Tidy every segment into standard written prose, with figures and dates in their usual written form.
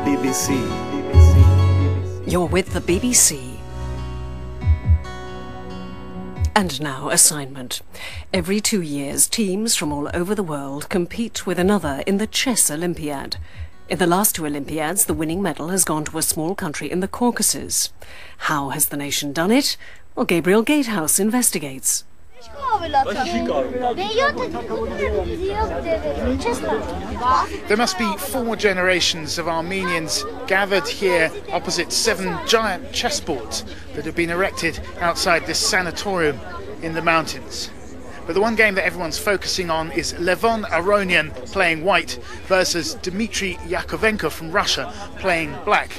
BBC. You're with the BBC. And now, assignment. Every 2 years, teams from all over the world compete with another in the Chess Olympiad. In the last 2 Olympiads, the winning medal has gone to a small country in the Caucasus. How has the nation done it? Well, Gabriel Gatehouse investigates. There must be 4 generations of Armenians gathered here opposite 7 giant chessboards that have been erected outside this sanatorium in the mountains. But the one game that everyone's focusing on is Levon Aronian playing white versus Dmitry Yakovenko from Russia playing black.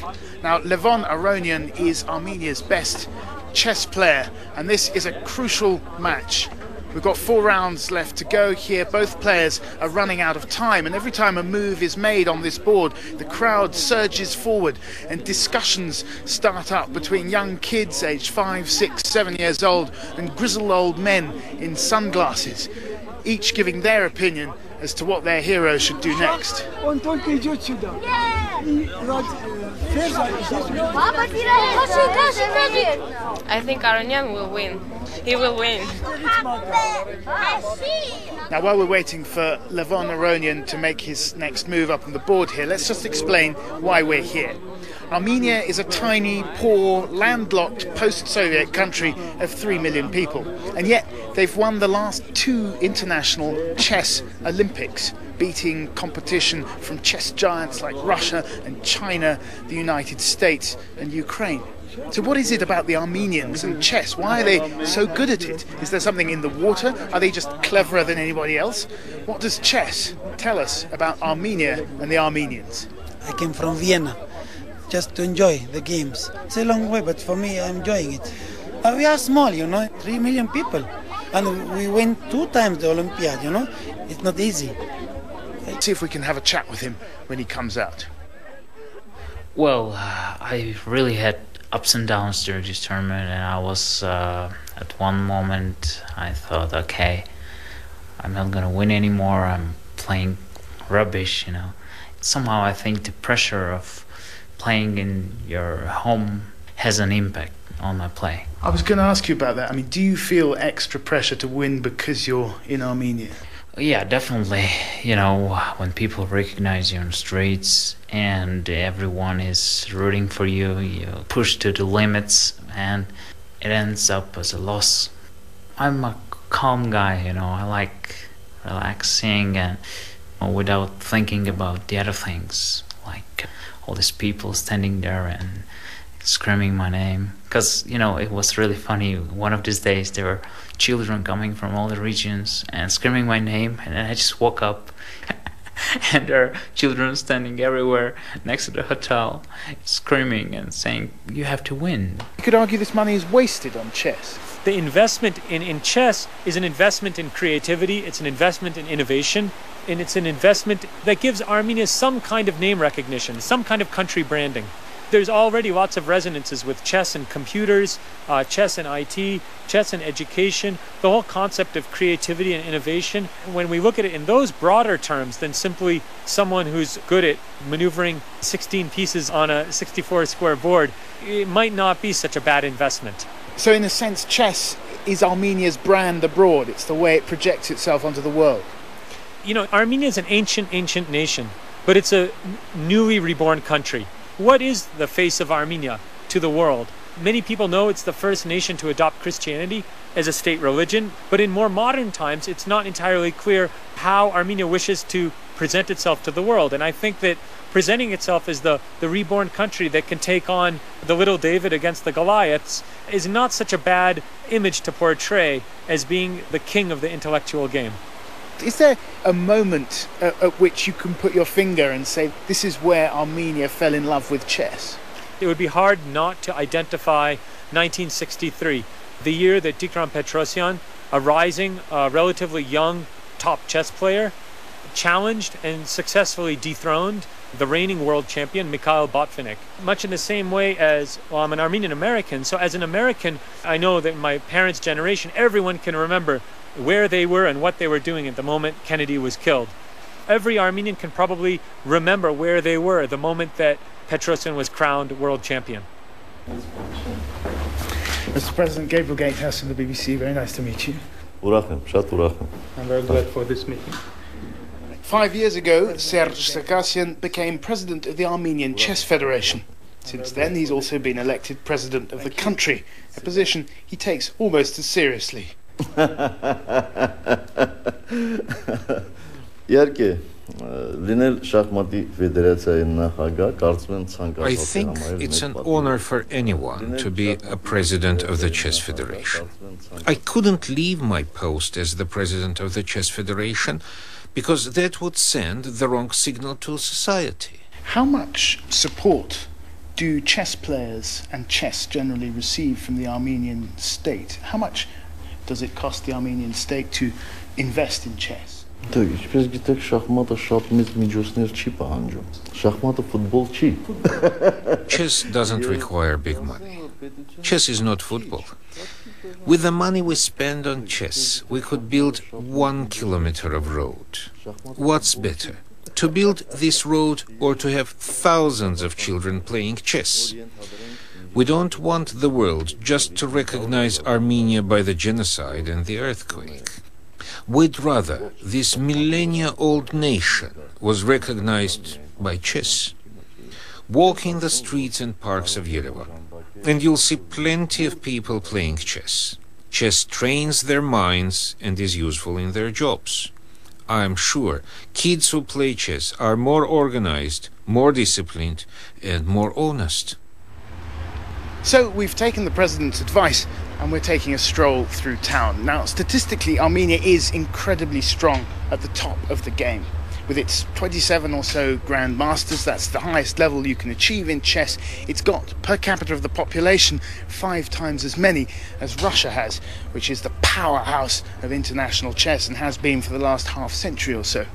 Now, Levon Aronian is Armenia's best chess player, and this is a crucial match. We've got 4 rounds left to go here. Both players are running out of time, and every time a move is made on this board, the crowd surges forward and discussions start up between young kids aged 5, 6, 7 years old and grizzled old men in sunglasses, each giving their opinion as to what their hero should do next. I think Aronian will win. He will win. Now, while we're waiting for Levon Aronian to make his next move up on the board here, let's just explain why we're here. Armenia is a tiny, poor, landlocked post-Soviet country of 3 million people, and yet they've won the last 2 international chess Olympics, beating competition from chess giants like Russia and China, the United States and Ukraine. So what is it about the Armenians and chess? Why are they so good at it? Is there something in the water? Are they just cleverer than anybody else? What does chess tell us about Armenia and the Armenians? I came from Vienna just to enjoy the games. It's a long way, but for me, I'm enjoying it. We are small, 3 million people. And we win 2 times the Olympiad, It's not easy. Let's see if we can have a chat with him when he comes out. Well, I really had ups and downs during this tournament, and I was at one moment I thought, okay, I'm not gonna win anymore, I'm playing rubbish, Somehow I think the pressure of playing in your home has an impact on my play. I was going to ask you about that. I mean, do you feel extra pressure to win because you're in Armenia? Yeah, definitely. When people recognize you on the streets and everyone is rooting for you, you push to the limits and it ends up as a loss. I'm a calm guy, I like relaxing and without thinking about the other things, like all these people standing there and screaming my name. Because, it was really funny. One of these days there were children coming from all the regions and screaming my name, and then I just woke up and there are children standing everywhere next to the hotel screaming and saying, you have to win. You could argue this money is wasted on chess. The investment in chess is an investment in creativity, it's an investment in innovation, and it's an investment that gives Armenia some kind of name recognition, some kind of country branding. There's already lots of resonances with chess and computers, chess and IT, chess and education, the whole concept of creativity and innovation. When we look at it in those broader terms than simply someone who's good at maneuvering 16 pieces on a 64-square board, it might not be such a bad investment. So in a sense, chess is Armenia's brand abroad. It's the way it projects itself onto the world. Armenia is an ancient nation, but it's a newly reborn country. What is the face of Armenia to the world? Many people know it's the first nation to adopt Christianity as a state religion, but in more modern times, it's not entirely clear how Armenia wishes to present itself to the world. And I think that presenting itself as the reborn country that can take on the little David against the Goliaths is not such a bad image to portray as being the king of the intellectual game. Is there a moment at which you can put your finger and say, this is where Armenia fell in love with chess? It would be hard not to identify 1963, the year that Tigran Petrosyan, a rising, relatively young top chess player, challenged and successfully dethroned the reigning world champion, Mikhail Botvinnik. Much in the same way as, well, I'm an Armenian American, so as an American, I know that my parents' generation, everyone can remember where they were and what they were doing at the moment Kennedy was killed. Every Armenian can probably remember where they were the moment that Petrosyan was crowned world champion. Mr. President, Gabriel Gatehouse from the BBC, very nice to meet you. I'm very glad for this meeting. 5 years ago, Serge Sargsyan became president of the Armenian Chess Federation. Since then, he's also been elected president of the country, a position he takes almost as seriously. I think it's an honor for anyone to be a president of the Chess Federation. I couldn't leave my post as the president of the Chess Federation because that would send the wrong signal to society. How much support do chess players and chess generally receive from the Armenian state? How much does it cost the Armenian state to invest in chess? Chess doesn't require big money. Chess is not football. With the money we spend on chess, we could build 1 kilometer of road. What's better, to build this road or to have thousands of children playing chess? We don't want the world just to recognize Armenia by the genocide and the earthquake. We'd rather this millennia-old nation was recognized by chess. Walk in the streets and parks of Yerevan, and you'll see plenty of people playing chess. Chess trains their minds and is useful in their jobs. I'm sure kids who play chess are more organized, more disciplined, and more honest. So we've taken the president's advice and we're taking a stroll through town. Now, statistically, Armenia is incredibly strong at the top of the game. With its 27 or so grandmasters, that's the highest level you can achieve in chess. It's got, per capita of the population, 5 times as many as Russia has, which is the powerhouse of international chess and has been for the last half century or so.